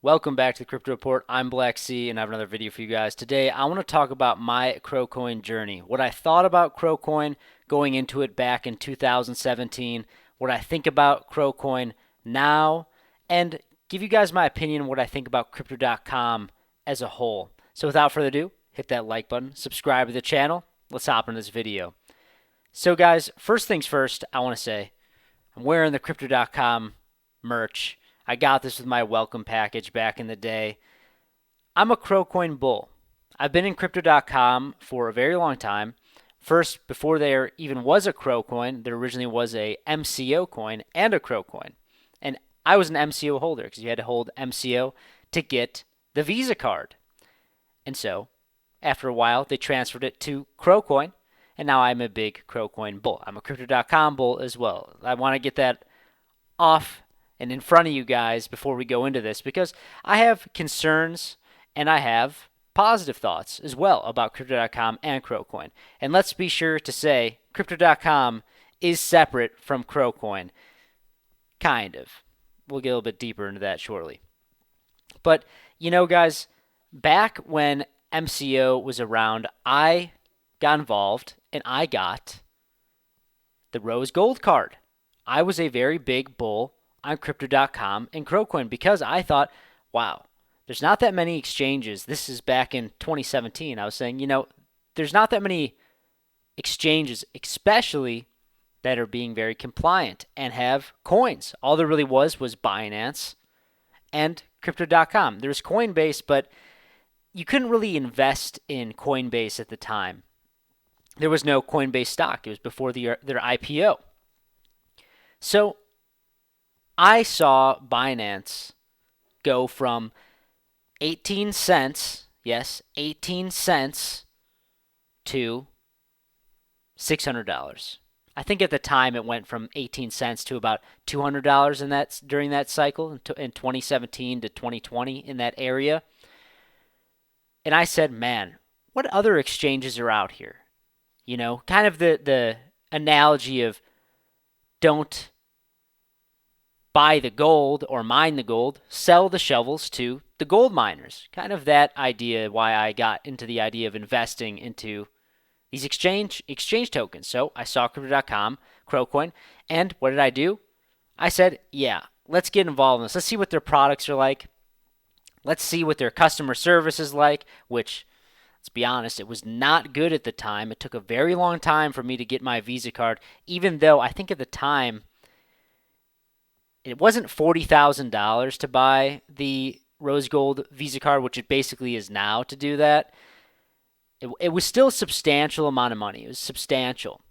Welcome back to the Crypto Report. I'm Blacksea and I have another video for you guys. Today I want to talk about my CRO COIN journey. What I thought about CRO COIN going into it back in 2017, what I think about CRO COIN now, and give you guys my opinion on what I think about crypto.com as a whole. So without further ado, hit that like button, subscribe to the channel. Let's hop into this video. So guys, first things first, I want to say I'm wearing the crypto.com merch. I got this with my welcome package back in the day. I'm a CRO COIN bull. I've been in crypto.com for a very long time. First, before there even was a CRO COIN, there originally was a MCO coin and a CRO COIN. And I was an MCO holder because you had to hold MCO to get the Visa card. And so, after a while, they transferred it to CRO COIN, and now I'm a big CRO COIN bull. I'm a crypto.com bull as well. I want to get that off and in front of you guys before we go into this, because I have concerns and I have positive thoughts as well about crypto.com and CRO COIN. And let's be sure to say crypto.com is separate from CRO COIN. Kind of. We'll get a little bit deeper into that shortly. But, you know, guys, back when MCO was around, I got involved and I got the rose gold card. I was a very big bull on crypto.com and CRO COIN because I thought, wow, there's not that many exchanges. This is back in 2017. I was saying, you know, there's not that many exchanges, especially that are being very compliant and have coins. All there really was Binance and crypto.com. There was Coinbase, but you couldn't really invest in Coinbase at the time. There was no Coinbase stock. It was before their IPO. So I saw Binance go from 18 cents, yes, 18 cents to $600. I think at the time it went from 18 cents to about $200 in that during that cycle in 2017 to 2020 in that area. And I said, man, what other exchanges are out here? You know, kind of the analogy of don't buy the gold or mine the gold, sell the shovels to the gold miners. Kind of that idea why I got into the idea of investing into these exchange tokens. So I saw crypto.com, CRO COIN, and what did I do? I said, yeah, let's get involved in this. Let's see what their products are like. Let's see what their customer service is like, which, let's be honest, it was not good at the time. It took a very long time for me to get my Visa card, even though I think at the time it wasn't $40,000 to buy the rose gold Visa card, which it basically is now to do that. It was still a substantial amount of money. It was substantial.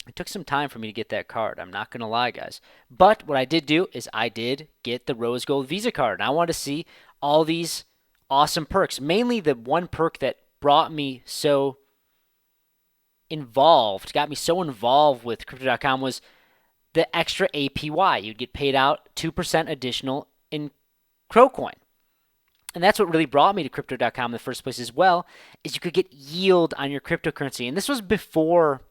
It took some time for me to get that card. I'm not going to lie, guys. But what I did do is I did get the rose gold Visa card. And I wanted to see all these awesome perks. Mainly the one perk that brought me so involved, got me so involved with crypto.com was the extra APY. You'd get paid out 2% additional in CRO COIN. And that's what really brought me to crypto.com in the first place as well, is you could get yield on your cryptocurrency. And this was before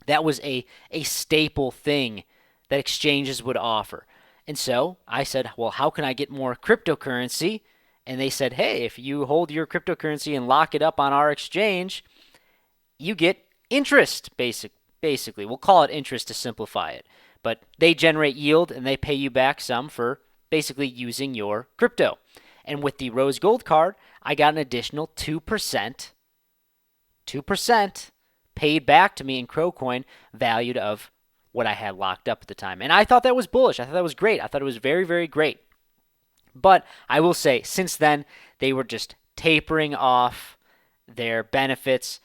that was a staple thing that exchanges would offer. And so I said, well, how can I get more cryptocurrency? And they said, hey, if you hold your cryptocurrency and lock it up on our exchange, you get interest, basically. We'll call it interest to simplify it. But they generate yield and they pay you back some for basically using your crypto. And with the rose gold card, I got an additional 2% paid back to me in CRO COIN, valued of what I had locked up at the time. And I thought that was bullish. I thought that was great. I thought it was very, very great. But I will say, since then, they were just tapering off their benefits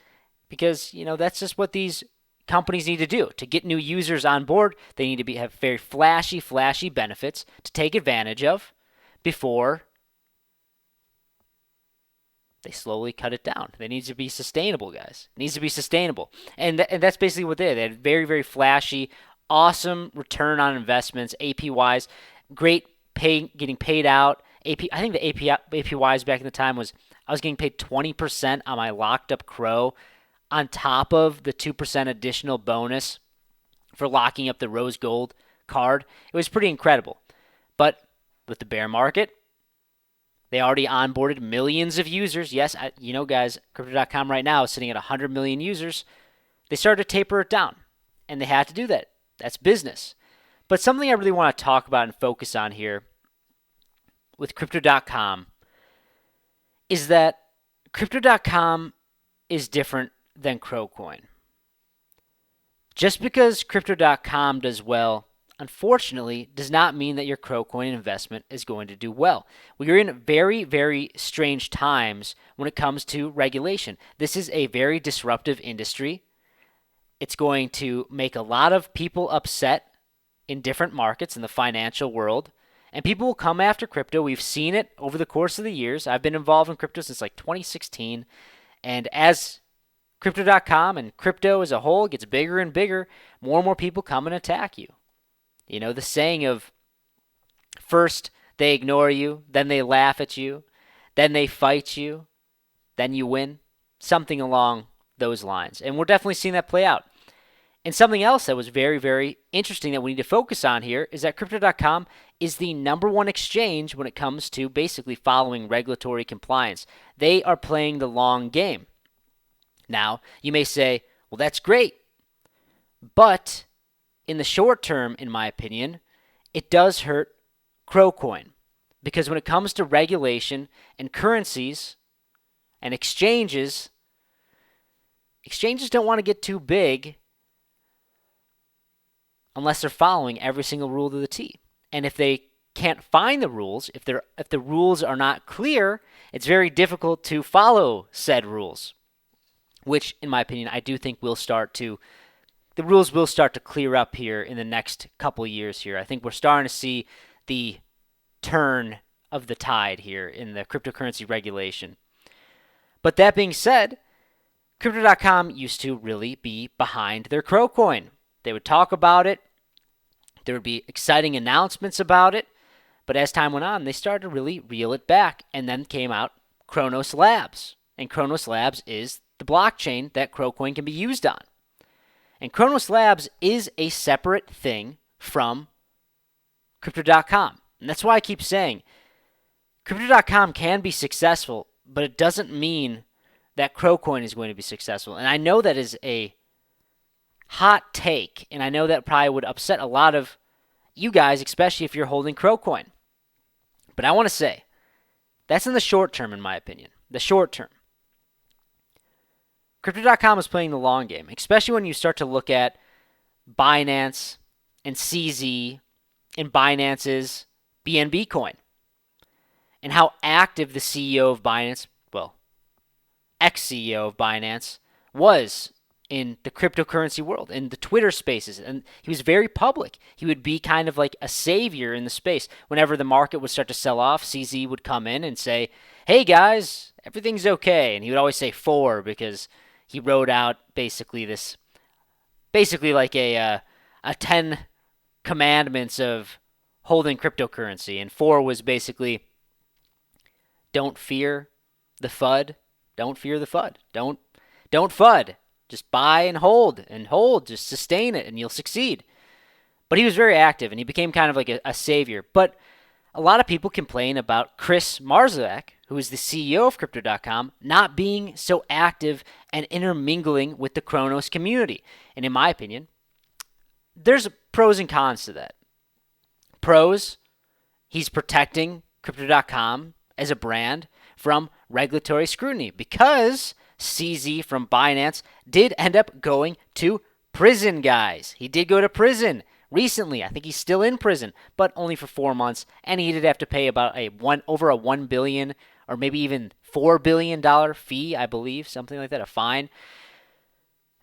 because, you know, that's just what these companies need to do. To get new users on board, they need to have very flashy benefits to take advantage of before they slowly cut it down. They need to be sustainable, guys. It needs to be sustainable. And that's basically what they had. They had very, very flashy, awesome return on investments, APYs, great getting paid out. I think the APYs back in the time was I was getting paid 20% on my locked up CRO on top of the 2% additional bonus for locking up the rose gold card. It was pretty incredible. But with the bear market, They already onboarded millions of users. Yes, guys, crypto.com right now is sitting at 100 million users. They started to taper it down, and they had to do that. That's business. But something I really want to talk about and focus on here with crypto.com is that crypto.com is different than CROCoin. Just because crypto.com does well, unfortunately, does not mean that your CROCoin investment is going to do well. We are in very, very strange times when it comes to regulation. This is a very disruptive industry. It's going to make a lot of people upset in different markets in the financial world, and people will come after crypto. We've seen it over the course of the years. I've been involved in crypto since like 2016, and as crypto.com and crypto as a whole gets bigger and bigger, more and more people come and attack you. You know, the saying of first they ignore you, then they laugh at you, then they fight you, then you win. Something along those lines. And we're definitely seeing that play out. And something else that was very, very interesting that we need to focus on here is that crypto.com is the number one exchange when it comes to basically following regulatory compliance. They are playing the long game. Now, you may say, well, that's great. But in the short term, in my opinion, it does hurt CROCoin. Because when it comes to regulation and currencies and exchanges don't want to get too big unless they're following every single rule to the T. And if they can't find the rules, if the rules are not clear, it's very difficult to follow said rules, which, in my opinion, I do think the rules will start to clear up here in the next couple years here. I think we're starting to see the turn of the tide here in the cryptocurrency regulation. But that being said, Crypto.com used to really be behind their CROCoin. They would talk about it. There would be exciting announcements about it. But as time went on, they started to really reel it back. And then came out Cronos Labs. And Cronos Labs is the blockchain that CROCoin can be used on. And Cronos Labs is a separate thing from Crypto.com. And that's why I keep saying Crypto.com can be successful, but it doesn't mean that CROCoin is going to be successful. And I know that is a hot take, and I know that probably would upset a lot of you guys, especially if you're holding CROCoin. But I want to say, that's in the short term, in my opinion. The short term. Crypto.com is playing the long game, especially when you start to look at Binance and CZ and Binance's BNB coin, and how active the CEO of Binance, well, ex-CEO of Binance, was in the cryptocurrency world, in the Twitter spaces, and he was very public. He would be kind of like a savior in the space. Whenever the market would start to sell off, CZ would come in and say, hey guys, everything's okay, and he would always say 4 because he wrote out basically like a 10 commandments of holding cryptocurrency, and 4 was basically don't fear the FUD. Don't fear the FUD. Don't FUD. Just buy and hold. Just sustain it, and you'll succeed. But he was very active, and he became kind of like a savior. But a lot of people complain about Chris Marszalek, who is the CEO of Crypto.com, not being so active and intermingling with the Cronos community. And in my opinion, there's pros and cons to that. Pros, he's protecting Crypto.com as a brand from regulatory scrutiny because CZ from Binance did end up going to prison, guys. He did go to prison recently. I think he's still in prison, but only for 4 months, and he did have to pay about over a $1 billion or maybe even $4 billion fee, I believe, something like that, a fine.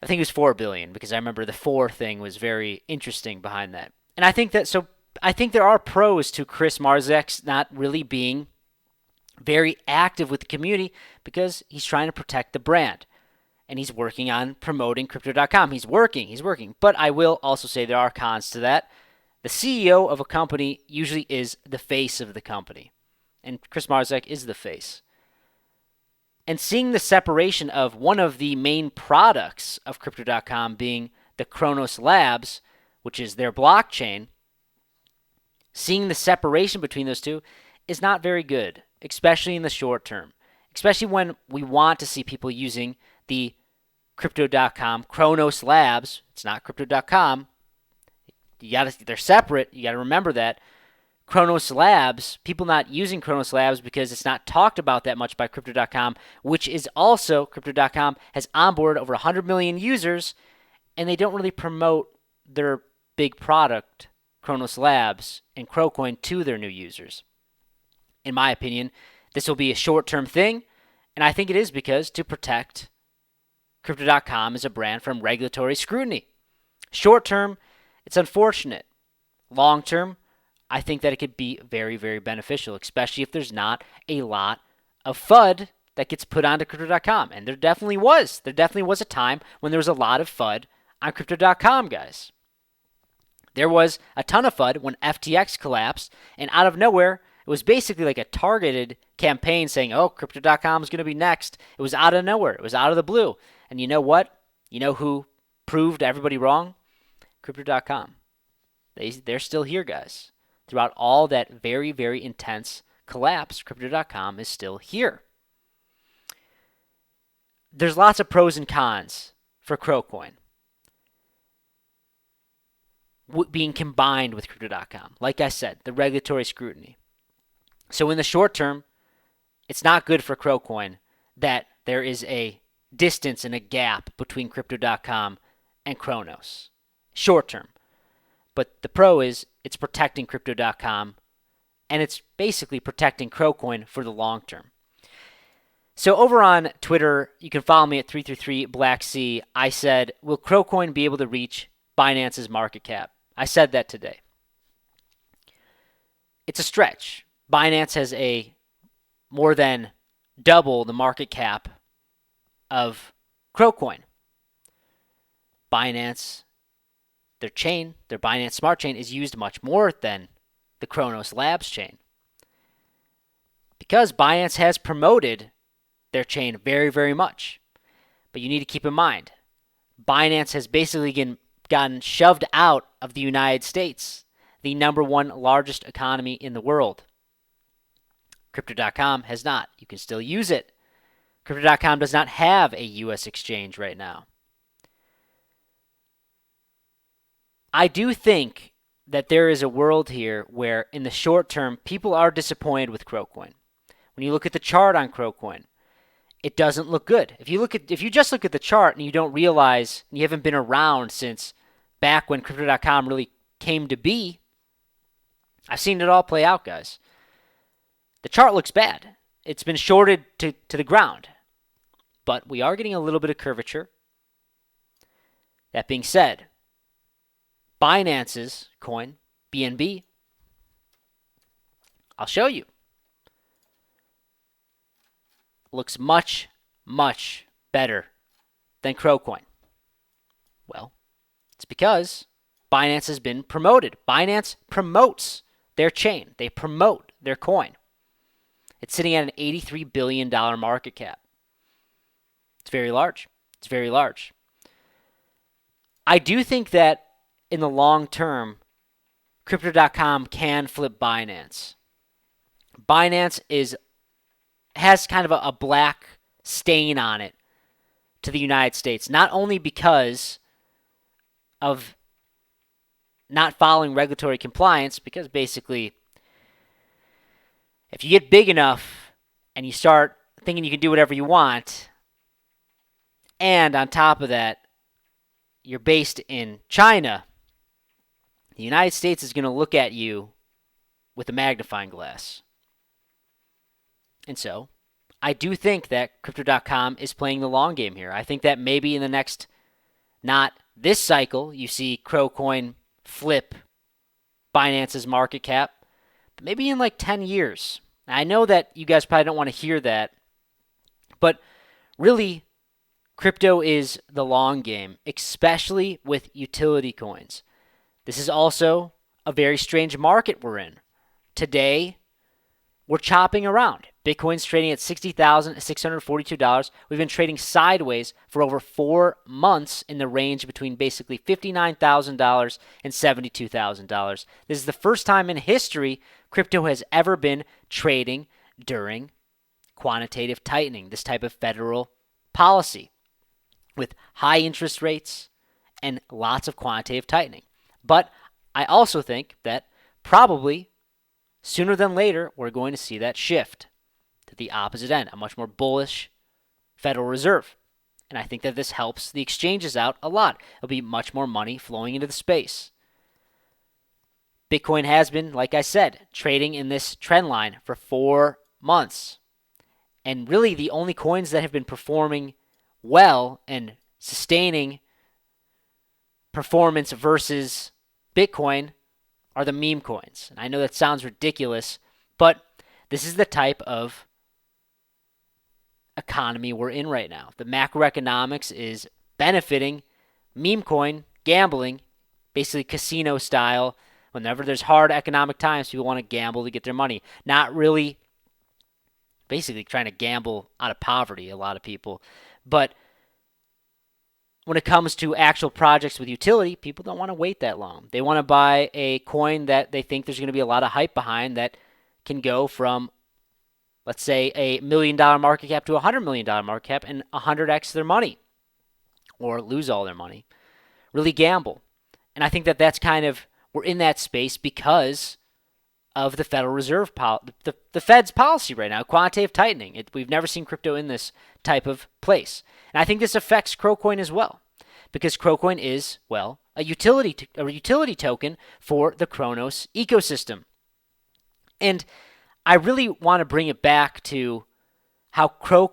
I think it was $4 billion because I remember the 4 thing was very interesting behind that. And I think there are pros to Chris Marszalek's not really being very active with the community because he's trying to protect the brand. And he's working on promoting Crypto.com. He's working. But I will also say there are cons to that. The CEO of a company usually is the face of the company. And Chris Marszalek is the face. And seeing the separation of one of the main products of Crypto.com being the Cronos Labs, which is their blockchain, seeing the separation between those two is not very good. especially in the short term, especially when we want to see people using the crypto.com Cronos Labs. It's not crypto.com. They're separate. You got to remember that. Cronos Labs, people not using Cronos Labs because it's not talked about that much by crypto.com, which is also crypto.com has onboarded over 100 million users, and they don't really promote their big product, Cronos Labs and CROCoin, to their new users. In my opinion, this will be a short-term thing, and I think it is because to protect crypto.com as a brand from regulatory scrutiny. Short-term, it's unfortunate. Long-term, I think that it could be very, very beneficial, especially if there's not a lot of FUD that gets put onto crypto.com. And there definitely was. There definitely was a time when there was a lot of FUD on crypto.com, guys. There was a ton of FUD when FTX collapsed, and out of nowhere, it was basically like a targeted campaign saying, oh, crypto.com is going to be next. It was out of nowhere. It was out of the blue. And you know what? You know who proved everybody wrong? Crypto.com. They're still here, guys. Throughout all that very, very intense collapse, crypto.com is still here. There's lots of pros and cons for CROCoin being combined with crypto.com. Like I said, the regulatory scrutiny. So in the short term, it's not good for CROCoin that there is a distance and a gap between crypto.com and Cronos. Short term. But the pro is it's protecting crypto.com, and it's basically protecting CROCoin for the long term. So over on Twitter, you can follow me at 333 Blacksea. I said, will CROCoin be able to reach Binance's market cap? I said that today. It's a stretch. Binance has a more than double the market cap of CROCoin. Binance, their chain, their Binance Smart Chain, is used much more than the Cronos Labs chain. Because Binance has promoted their chain very, very much. But you need to keep in mind, Binance has basically gotten shoved out of the United States, the number one largest economy in the world. Crypto.com has not. You can still use it. Crypto.com does not have a U.S. exchange right now. I do think that there is a world here where, in the short term, people are disappointed with CROCoin. When you look at the chart on CROCoin, it doesn't look good. If you just look at the chart and you don't realize, and you haven't been around since back when Crypto.com really came to be, I've seen it all play out, guys. The chart looks bad. It's been shorted to the ground. But we are getting a little bit of curvature. That being said, Binance's coin, BNB, I'll show you, looks much, much better than CROCoin. Well, it's because Binance has been promoted. Binance promotes their chain. They promote their coin. It's sitting at an $83 billion market cap. It's very large. It's very large. I do think that in the long term, Crypto.com can flip Binance. Binance has kind of a black stain on it to the United States, not only because of not following regulatory compliance, because basically if you get big enough and you start thinking you can do whatever you want, and on top of that, you're based in China, the United States is going to look at you with a magnifying glass. And so, I do think that Crypto.com is playing the long game here. I think that maybe in the next, not this cycle, you see CROCoin flip Binance's market cap, but maybe in like 10 years. Now, I know that you guys probably don't want to hear that, but really, crypto is the long game, especially with utility coins. This is also a very strange market we're in. Today, we're chopping around. Bitcoin's trading at $60,642. We've been trading sideways for over 4 months in the range between basically $59,000 and $72,000. This is the first time in history crypto has ever been trading during quantitative tightening, this type of federal policy with high interest rates and lots of quantitative tightening. But I also think that probably sooner than later, we're going to see that shift to the opposite end, a much more bullish Federal Reserve. And I think that this helps the exchanges out a lot. There'll be much more money flowing into the space. Bitcoin has been, like I said, trading in this trend line for 4 months. And really the only coins that have been performing well and sustaining performance versus Bitcoin are the meme coins. And I know that sounds ridiculous, but this is the type of economy we're in right now. The macroeconomics is benefiting meme coin gambling, basically casino style. Whenever there's hard economic times, people want to gamble to get their money. Not really basically trying to gamble out of poverty, a lot of people. But when it comes to actual projects with utility, people don't want to wait that long. They want to buy a coin that they think there's going to be a lot of hype behind that can go from, let's say, $1 million market cap to a $100 million market cap and 100x their money or lose all their money. Really gamble. And I think that that's kind of, we're in that space because of the Federal Reserve, the Fed's policy right now, quantitative tightening. We've never seen crypto in this type of place. And I think this affects CRO as well, because CRO is, well, a utility token for the Cronos ecosystem. And I really want to bring it back to how CRO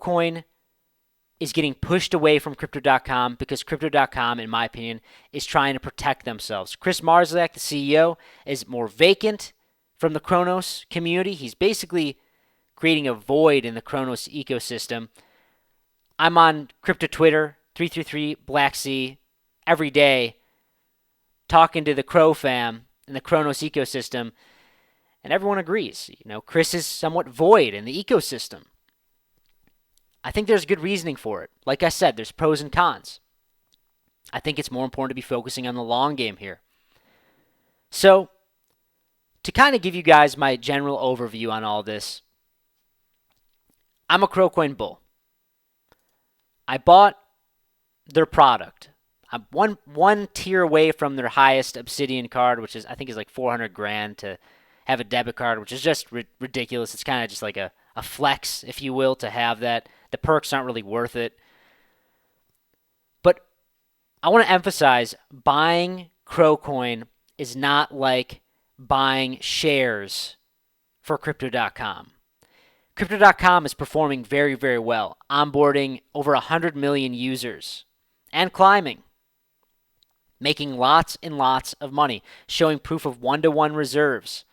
is getting pushed away from Crypto.com because Crypto.com, in my opinion, is trying to protect themselves. Chris Marszalek, the CEO, is more vacant from the Cronos community. He's basically creating a void in the Cronos ecosystem. I'm on crypto Twitter, 333 Blacksea, every day, talking to the Crow fam in the Cronos ecosystem, and everyone agrees. Chris is somewhat void in the ecosystem. I think there's good reasoning for it. Like I said, there's pros and cons. I think it's more important to be focusing on the long game here. So, to kind of give you guys my general overview on all this, I'm a CRO bull. I bought their product. I'm one tier away from their highest Obsidian card, which is, I think, is like $400,000 to have a debit card, which is just ridiculous. It's kind of just like a flex, if you will, to have that. The perks aren't really worth it. But I want to emphasize, buying CRO is not like buying shares for Crypto.com. Crypto.com is performing very, very well, onboarding over 100 million users and climbing, making lots and lots of money, showing proof of one-to-one reserves,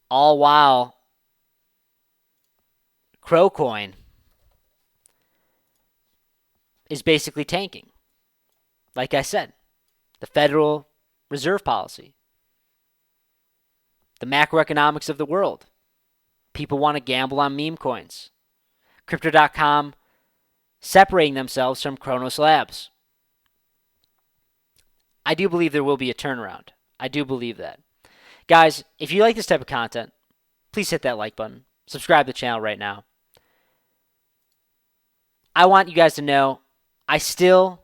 all while CRO is basically tanking. Like I said, the Federal Reserve policy, the macroeconomics of the world. People want to gamble on meme coins. Crypto.com separating themselves from Cronos Labs. I do believe there will be a turnaround. I do believe that. Guys, if you like this type of content, please hit that like button. Subscribe to the channel right now. I want you guys to know I still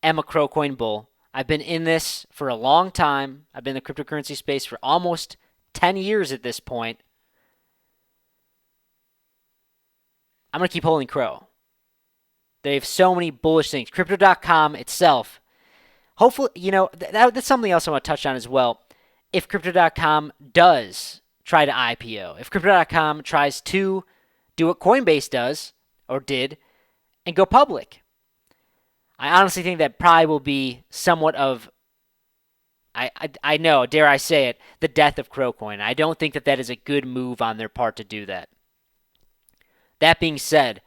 am a CRO bull. I've been in this for a long time. I've been in the cryptocurrency space for almost 10 years at this point. I'm going to keep holding CRO. They have so many bullish things. Crypto.com itself, hopefully, that's something else I want to touch on as well. If Crypto.com does try to IPO, if Crypto.com tries to do what Coinbase does, or did, and go public, I honestly think that probably will be somewhat of, I know, dare I say it, the death of CRO. I don't think that is a good move on their part to do that. That being said,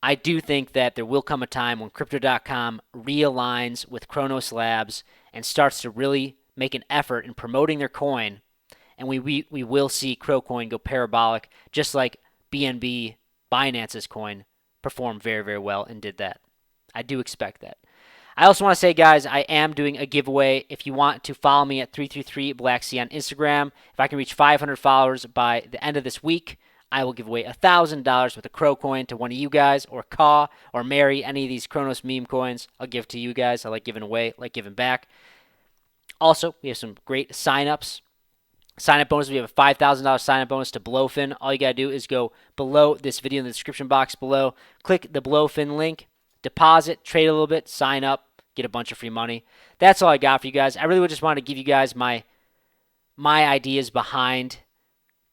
I do think that there will come a time when Crypto.com realigns with Cronos Labs and starts to really make an effort in promoting their coin, and we will see CRO go parabolic, just like Binance's coin performed very, very well and did that. I do expect that. I also want to say, guys, I am doing a giveaway. If you want to follow me at 333 Blacksea on Instagram, if I can reach 500 followers by the end of this week, I will give away $1,000 with a CRO coin to one of you guys, or Ka, or Mery, any of these Cronos meme coins. I'll give to you guys. I like giving away, like giving back. Also, we have some great sign-ups. Sign-up bonus, we have a $5,000 sign-up bonus to Blowfin. All you got to do is go below this video in the description box below. Click the Blowfin link, deposit, trade a little bit, sign up, get a bunch of free money. That's all I got for you guys. I really just wanted to give you guys my ideas behind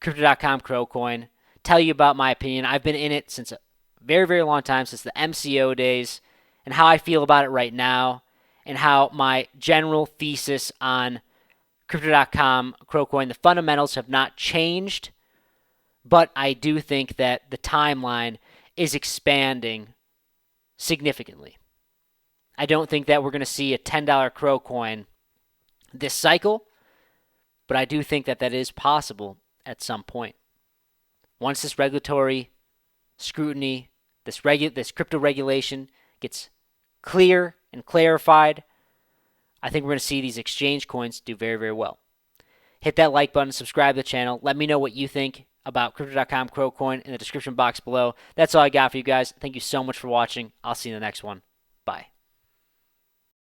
Crypto.com CRO coin, tell you about my opinion. I've been in it since a very, very long time, since the MCO days, and how I feel about it right now, and how my general thesis on Crypto.com CRO coin, the fundamentals have not changed, but I do think that the timeline is expanding significantly. I don't think that we're going to see a $10 CRO coin this cycle, but I do think that that is possible at some point. Once this regulatory scrutiny, this crypto regulation gets clear and clarified, I think we're going to see these exchange coins do very, very well. Hit that like button, subscribe to the channel. Let me know what you think about Crypto.com CRO coin in the description box below. That's all I got for you guys. Thank you so much for watching. I'll see you in the next one. Bye.